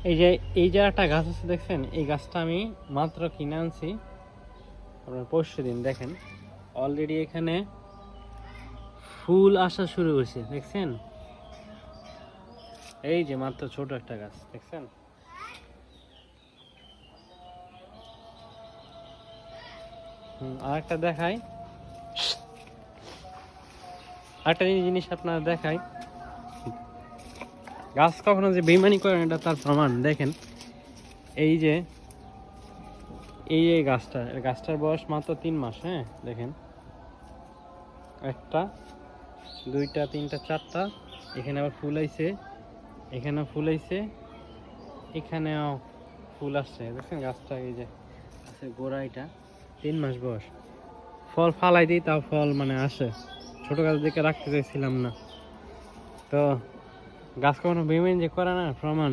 এই যে একটা গাছ আছে দেখছেন, এই গাছটা আমি মাত্র কিনে আনছি আপনার পরশু দিন। দেখেন অলরেডি এখানে ফুল আসা শুরু হয়েছে, দেখছেন? এই যে মাত্র ছোট একটা গাছ, দেখছেন? আর একটা দেখাই, আরেকটা জিনিস আপনার দেখাই। গাছ কখনো যে বেইমানি করে না এটা তার প্রমাণ দেখেন। এই যে গাছটার বয়স মাত্র 3 মাস। হ্যাঁ দেখেন, একটা, দুইটা, তিনটা, চারটা, এখানে আবার ফুল আইছে, এখানেও ফুল আইছে, এখানেও ফুল আসছে, দেখছেন? গাছটা এই যে আছে গোড়া, এটা 3 মাস বয়স। ফল ফালাই দিই তাও ফল মানে আসে। ছোট গাছ দেখে রাখতে চাইছিলাম না। তো গাছ কখনো বেইমানি যে করে না প্রমাণ।